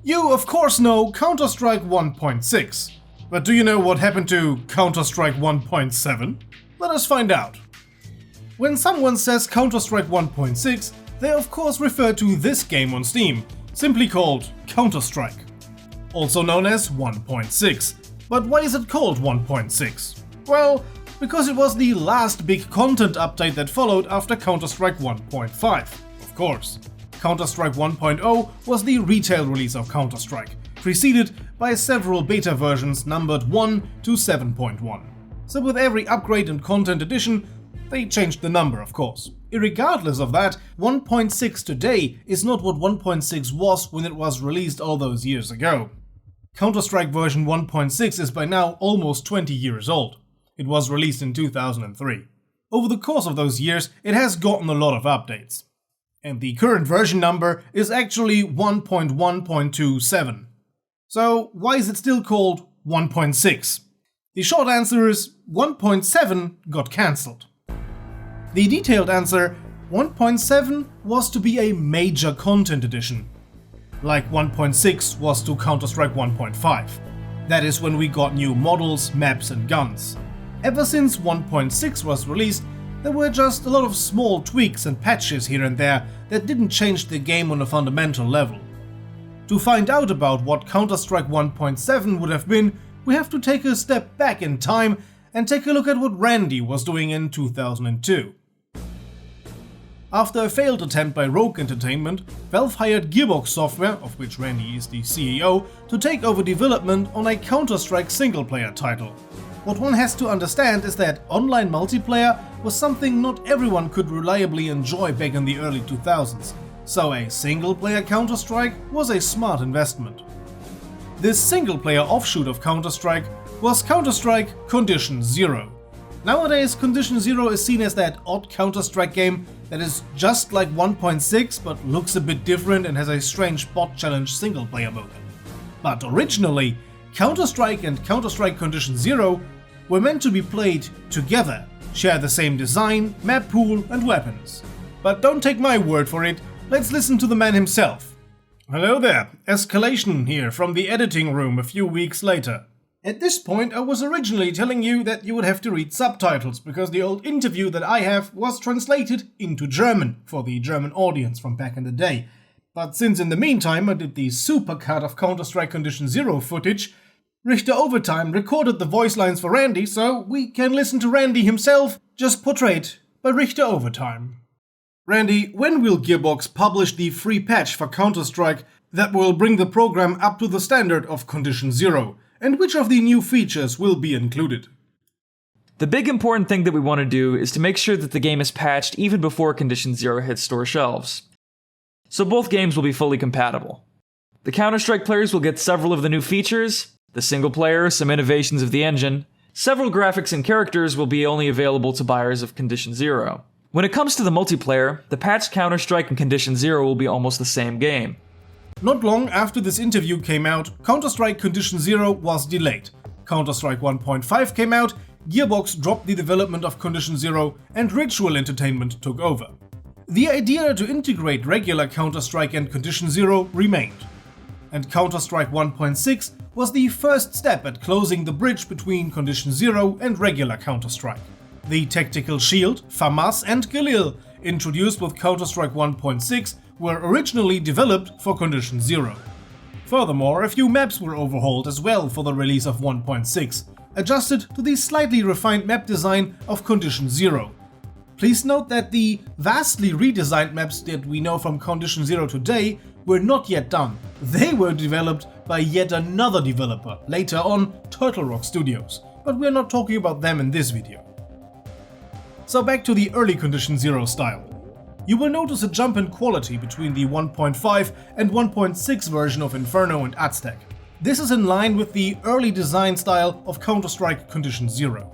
You of course know Counter-Strike 1.6, but do you know what happened to Counter-Strike 1.7? Let us find out. When someone says Counter-Strike 1.6, they of course refer to this game on Steam, simply called Counter-Strike, also known as 1.6. But why is it called 1.6? Well, because it was the last big content update that followed after Counter-Strike 1.5, of course. Counter-Strike 1.0 was the retail release of Counter-Strike, preceded by several beta versions numbered 1 to 7.1. So with every upgrade and content addition, they changed the number, of course. Irregardless of that, 1.6 today is not what 1.6 was when it was released all those years ago. Counter-Strike version 1.6 is by now almost 20 years old. It was released in 2003. Over the course of those years, it has gotten a lot of updates. And the current version number is actually 1.1.27. So why is it still called 1.6? The short answer is 1.7 got cancelled. The detailed answer, 1.7 was to be a major content edition, like 1.6 was to Counter-Strike 1.5. That is when we got new models, maps and guns. Ever since 1.6 was released, there were just a lot of small tweaks and patches here and there that didn't change the game on a fundamental level. To find out about what Counter-Strike 1.7 would have been, we have to take a step back in time and take a look at what Randy was doing in 2002. After a failed attempt by Rogue Entertainment, Valve hired Gearbox Software, of which Randy is the CEO, to take over development on a Counter-Strike single-player title. What one has to understand is that online multiplayer was something not everyone could reliably enjoy back in the early 2000s, so a single-player Counter-Strike was a smart investment. This single-player offshoot of Counter-Strike was Counter-Strike Condition Zero. Nowadays, Condition Zero is seen as that odd Counter-Strike game that is just like 1.6 but looks a bit different and has a strange bot challenge single-player mode. But originally, Counter-Strike and Counter-Strike Condition Zero were meant to be played together, share the same design, map pool and weapons. But don't take my word for it, let's listen to the man himself. Hello there, ESCalation here from the editing room a few weeks later. At this point I was originally telling you that you would have to read subtitles because the old interview that I have was translated into German for the German audience from back in the day. But since in the meantime I did the supercut of Counter-Strike Condition Zero footage, Richter Overtime recorded the voice lines for Randy, so we can listen to Randy himself, just portrayed by Richter Overtime. Randy, when will Gearbox publish the free patch for Counter-Strike that will bring the program up to the standard of Condition Zero? And which of the new features will be included? The big important thing that we want to do is to make sure that the game is patched even before Condition Zero hits store shelves. So both games will be fully compatible. The Counter-Strike players will get several of the new features, the single player, some innovations of the engine. Several graphics and characters will be only available to buyers of Condition Zero. When it comes to the multiplayer, the patched Counter-Strike and Condition Zero will be almost the same game. Not long after this interview came out, Counter-Strike Condition Zero was delayed. Counter-Strike 1.5 came out, Gearbox dropped the development of Condition Zero, and Ritual Entertainment took over. The idea to integrate regular Counter-Strike and Condition Zero remained. And Counter-Strike 1.6 was the first step at closing the bridge between Condition Zero and regular Counter-Strike. The Tactical Shield, FAMAS and Galil, introduced with Counter-Strike 1.6, were originally developed for Condition Zero. Furthermore, a few maps were overhauled as well for the release of 1.6, adjusted to the slightly refined map design of Condition Zero. Please note that the vastly redesigned maps that we know from Condition Zero today were not yet done. They were developed by yet another developer, later on Turtle Rock Studios, but we're not talking about them in this video. So back to the early Condition Zero style. You will notice a jump in quality between the 1.5 and 1.6 version of Inferno and Aztec. This is in line with the early design style of Counter-Strike Condition Zero.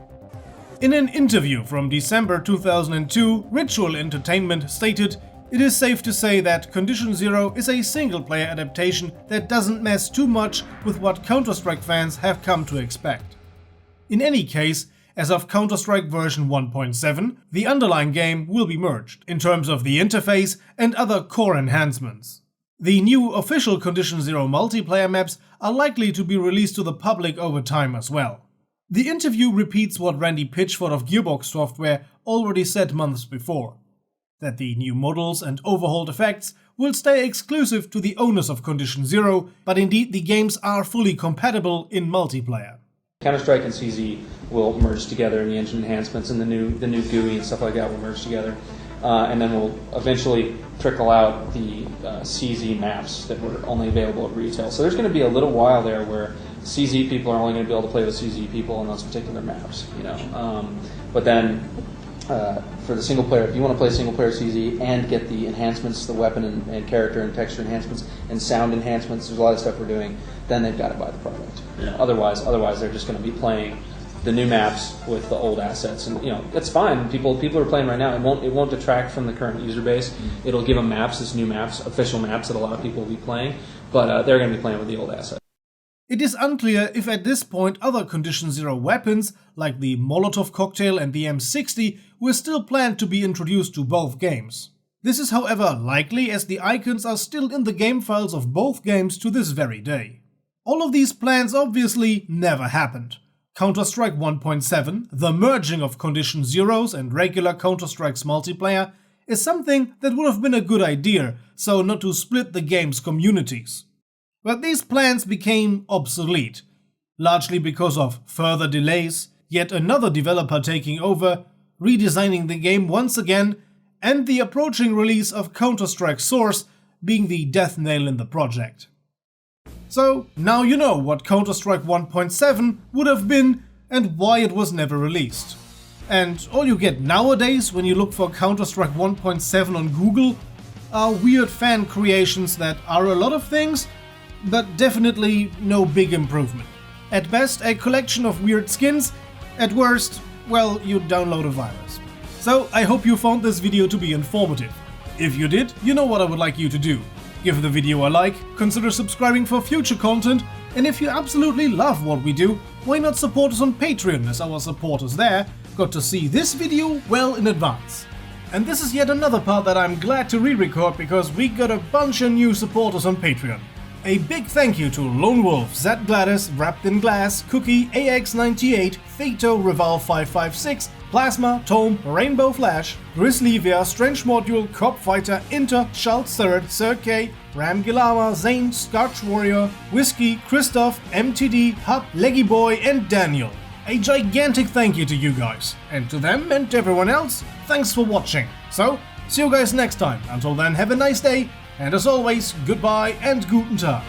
In an interview from December 2002, Ritual Entertainment stated, "It is safe to say that Condition Zero is a single-player adaptation that doesn't mess too much with what Counter-Strike fans have come to expect. In any case, as of Counter-Strike version 1.7, the underlying game will be merged in terms of the interface and other core enhancements. The new official Condition Zero multiplayer maps are likely to be released to the public over time as well. The interview repeats what Randy Pitchford of Gearbox Software already said months before, that the new models and overhauled effects will stay exclusive to the owners of Condition Zero, but indeed the games are fully compatible in multiplayer. Counter-Strike and CZ will merge together in the engine enhancements, and the new GUI and stuff like that will merge together. And then we'll eventually trickle out the CZ maps that were only available at retail. So there's going to be a little while there where CZ people are only going to be able to play with CZ people on those particular maps, you know. But then for the single player, if you want to play single player CZ and get the enhancements, the weapon and character and texture enhancements and sound enhancements, there's a lot of stuff we're doing, then they've got to buy the product. Yeah. Otherwise they're just going to be playing the new maps with the old assets, and you know that's fine. People are playing right now. It won't detract from the current user base. Mm-hmm. It'll give them maps, this new maps, official maps that a lot of people will be playing, but they're going to be playing with the old assets. It is unclear if at this point other Condition Zero weapons, like the Molotov cocktail and the M60, were still planned to be introduced to both games. This is however likely, as the icons are still in the game files of both games to this very day. All of these plans obviously never happened. Counter-Strike 1.7, the merging of Condition Zeros and regular Counter-Strike's multiplayer, is something that would have been a good idea, so not to split the game's communities. But these plans became obsolete, largely because of further delays, yet another developer taking over, redesigning the game once again, and the approaching release of Counter-Strike Source being the death nail in the project. So now you know what Counter-Strike 1.7 would have been and why it was never released. And all you get nowadays when you look for Counter-Strike 1.7 on Google are weird fan creations that are a lot of things, but definitely no big improvement. At best, a collection of weird skins. At worst, well, you download a virus. So I hope you found this video to be informative. If you did, you know what I would like you to do. Give the video a like, consider subscribing for future content, and if you absolutely love what we do, why not support us on Patreon, as our supporters there got to see this video well in advance. And this is yet another part that I'm glad to re-record because we got a bunch of new supporters on Patreon. A big thank you to Lone Wolf, Zed Gladys, Wrapped in Glass, Cookie, AX98, Theto, Reval556, Plasma, Tome, Rainbow Flash, Grizzly Via, Strange Module, Cop Fighter, Inter, Charles Third, Sir K, Ram Gilama, Zane, Scorch Warrior, Whiskey, Christoph, MTD, Hub, Leggy Boy, and Daniel. A gigantic thank you to you guys, and to them and to everyone else, thanks for watching. So, see you guys next time. Until then, have a nice day, and as always, goodbye and guten Tag.